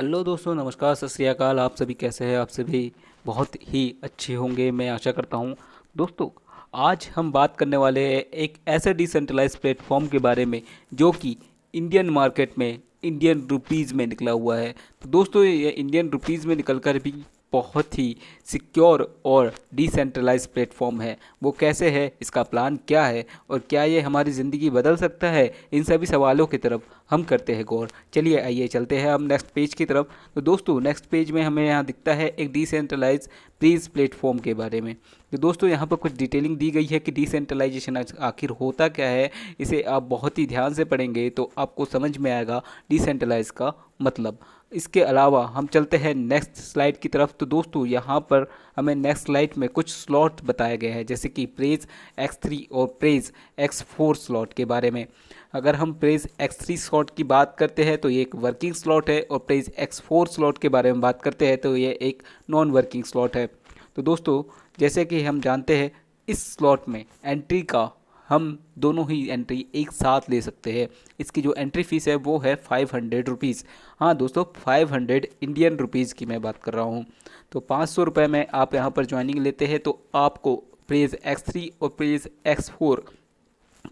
Hello दोस्तों, नमस्कार, सत श्री अकाल। आप सभी कैसे हैं? आप सभी बहुत ही अच्छे होंगे, मैं आशा करता हूं। दोस्तों, आज हम बात करने वाले हैं एक ऐसे डिसेंट्रलाइज प्लेटफॉर्म के बारे में जो कि इंडियन मार्केट में इंडियन रुपीज़ में निकला हुआ है। तो दोस्तों, ये इंडियन रुपीज़ में निकल कर भी बहुत ही सिक्योर और डिसेंट्रलाइज प्लेटफॉर्म है। वो कैसे है, इसका प्लान क्या है और क्या ये हमारी ज़िंदगी बदल सकता है, इन सभी सवालों की तरफ हम करते हैं गौर। चलिए आइए चलते हैं हम नेक्स्ट पेज की तरफ। तो दोस्तों, नेक्स्ट पेज में हमें यहाँ दिखता है एक डिसेंट्रलाइज प्रीज प्लेटफॉर्म के बारे में। तो दोस्तों, यहाँ पर कुछ डिटेलिंग दी गई है कि डिसेंट्रलाइजेशन आखिर होता क्या है। इसे आप बहुत ही ध्यान से पढ़ेंगे तो आपको समझ में आएगा डिसेंट्रलाइज का मतलब। इसके अलावा हम चलते हैं नेक्स्ट स्लाइड की तरफ। तो दोस्तों, यहाँ पर हमें नेक्स्ट स्लाइड में कुछ स्लॉट बताए गए हैं, जैसे कि प्रेज X3 और प्रेज X4 स्लॉट के बारे में। अगर हम प्रेज X3 स्लॉट की बात करते हैं तो ये एक वर्किंग स्लॉट है, और प्रेज X4 स्लॉट के बारे में बात करते हैं तो ये एक नॉन वर्किंग स्लॉट है। तो दोस्तों, जैसे कि हम जानते हैं, इस स्लॉट में एंट्री का हम दोनों ही एंट्री एक साथ ले सकते हैं। इसकी जो एंट्री फीस है वो है 500 रुपीज़। हाँ दोस्तों, 500 इंडियन रुपीज़ की मैं बात कर रहा हूँ। तो 500 रुपये में आप यहाँ पर ज्वाइनिंग लेते हैं तो आपको प्रेज X3 और प्रेज X4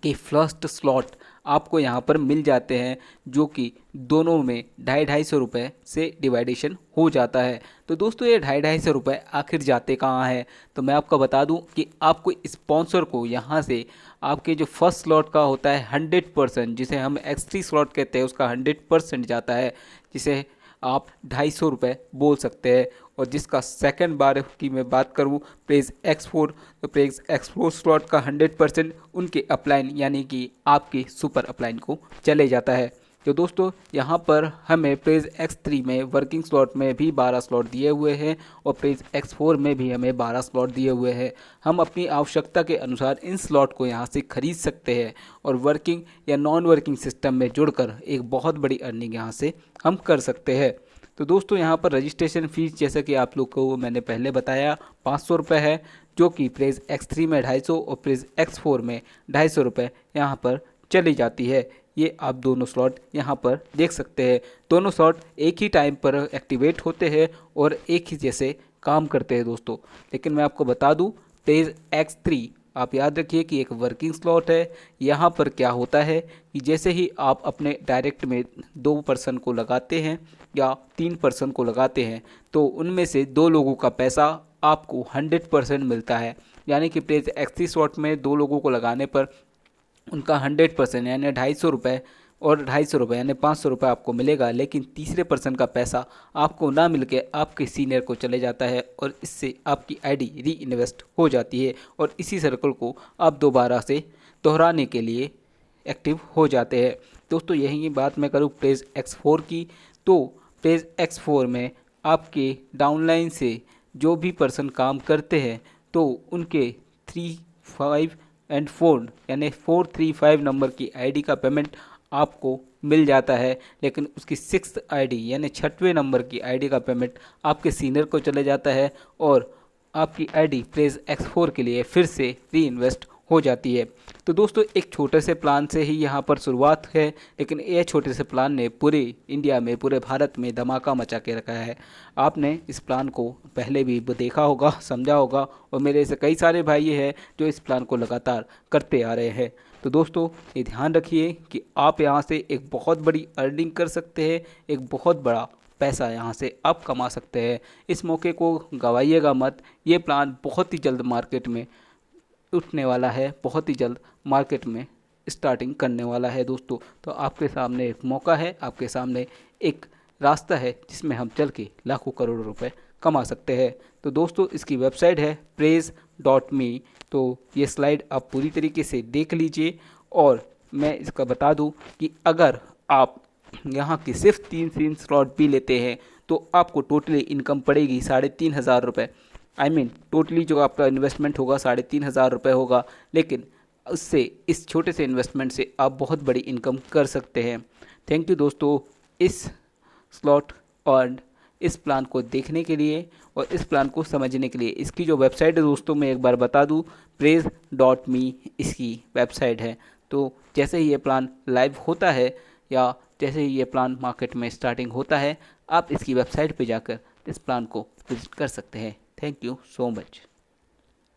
के फर्स्ट स्लॉट आपको यहाँ पर मिल जाते हैं, जो कि दोनों में 250-250 से डिवाइडेशन हो जाता है। तो दोस्तों, ये 250-250 आखिर जाते कहाँ हैं? तो मैं आपको बता दूं कि आपको स्पॉन्सर को यहाँ से आपके जो फर्स्ट स्लॉट का होता है 100%, जिसे हम X3 स्लॉट कहते हैं, उसका 100% जाता है, जिसे आप 250 रुपये बोल सकते हैं। और जिसका सेकंड बार की मैं बात करूं, प्रेज X4, तो प्रेज X4 स्लॉट का 100% उनके अपलाइन यानी कि आपके सुपर अपलाइन को चले जाता है। तो दोस्तों, यहाँ पर हमें प्रेज X3 में वर्किंग स्लॉट में भी 12 स्लॉट दिए हुए हैं, और प्रेज X4 में भी हमें 12 स्लॉट दिए हुए हैं। हम अपनी आवश्यकता के अनुसार इन स्लॉट को यहाँ से खरीद सकते हैं और वर्किंग या नॉन वर्किंग सिस्टम में जुड़कर एक बहुत बड़ी अर्निंग यहाँ से हम कर सकते हैं। तो दोस्तों, यहाँ पर रजिस्ट्रेशन फ़ीस, जैसा कि आप लोग को मैंने पहले बताया, 500 रुपये है, जो कि प्रेज X3 में 250 और प्रेज X4 में 250 रुपये यहाँ पर चली जाती है। ये आप दोनों स्लॉट यहाँ पर देख सकते हैं। दोनों स्लॉट एक ही टाइम पर एक्टिवेट होते हैं और एक ही जैसे काम करते हैं दोस्तों। लेकिन मैं आपको बता दूँ, प्रेज X3 आप याद रखिए कि एक वर्किंग स्लॉट है। यहाँ पर क्या होता है कि जैसे ही आप अपने डायरेक्ट में 2 पर्सन को लगाते हैं या 3 पर्सन को लगाते हैं, तो उनमें से 2 लोगों का पैसा आपको 100% मिलता है। यानी कि प्रेज X3 स्लॉट में 2 लोगों को लगाने पर उनका 100% यानी 250 रुपये और 250 रुपये यानी 500 रुपये आपको मिलेगा। लेकिन तीसरे पर्सन का पैसा आपको ना मिल के आपके सीनियर को चले जाता है, और इससे आपकी आईडी री इन्वेस्ट हो जाती है, और इसी सर्कल को आप दोबारा से दोहराने के लिए एक्टिव हो जाते हैं। दोस्तों, यही बात मैं करूँ प्रेज X4 की, तो प्रेज X4 में आपके डाउनलाइन से जो भी पर्सन काम करते हैं, तो उनके 3, 5 एंड 4 यानी 435 नंबर की आईडी का पेमेंट आपको मिल जाता है। लेकिन उसकी 6th आईडी यानी 6वें नंबर की आईडी का पेमेंट आपके सीनियर को चले जाता है, और आपकी आईडी प्रेज X4 के लिए फिर से री इन्वेस्ट हो जाती है। तो दोस्तों, एक छोटे से प्लान से ही यहाँ पर शुरुआत है, लेकिन ये छोटे से प्लान ने पूरे इंडिया में, पूरे भारत में धमाका मचा के रखा है। आपने इस प्लान को पहले भी देखा होगा, समझा होगा, और मेरे ऐसे कई सारे भाई हैं जो इस प्लान को लगातार करते आ रहे हैं। तो दोस्तों, ये ध्यान रखिए कि आप यहाँ से एक बहुत बड़ी अर्निंग कर सकते हैं, एक बहुत बड़ा पैसा यहाँ से आप कमा सकते हैं। इस मौके को गवाइएगा मत। ये प्लान बहुत ही जल्द मार्केट में उठने वाला है, बहुत ही जल्द मार्केट में स्टार्टिंग करने वाला है दोस्तों। तो आपके सामने एक मौका है, आपके सामने एक रास्ता है, जिसमें हम चल के लाखों करोड़ों रुपए कमा सकते हैं। तो दोस्तों, इसकी वेबसाइट है praise.me। तो ये स्लाइड आप पूरी तरीके से देख लीजिए, और मैं इसका बता दूं कि अगर आप यहाँ की सिर्फ 3 स्लॉट भी लेते हैं तो आपको टोटली इनकम पड़ेगी 3,500 रुपये। टोटली जो आपका इन्वेस्टमेंट होगा 3,500 रुपये होगा। लेकिन उससे, इस छोटे से इन्वेस्टमेंट से आप बहुत बड़ी इनकम कर सकते हैं। थैंक यू दोस्तों, इस स्लॉट और इस प्लान को देखने के लिए और इस प्लान को समझने के लिए। इसकी जो वेबसाइट है दोस्तों, मैं एक बार बता दूं, praise.me इसकी वेबसाइट है। तो जैसे ही ये प्लान लाइव होता है या जैसे ही ये प्लान मार्केट में स्टार्टिंग होता है, आप इसकी वेबसाइट पे जाकर इस प्लान को विजिट कर सकते हैं। Thank you so much.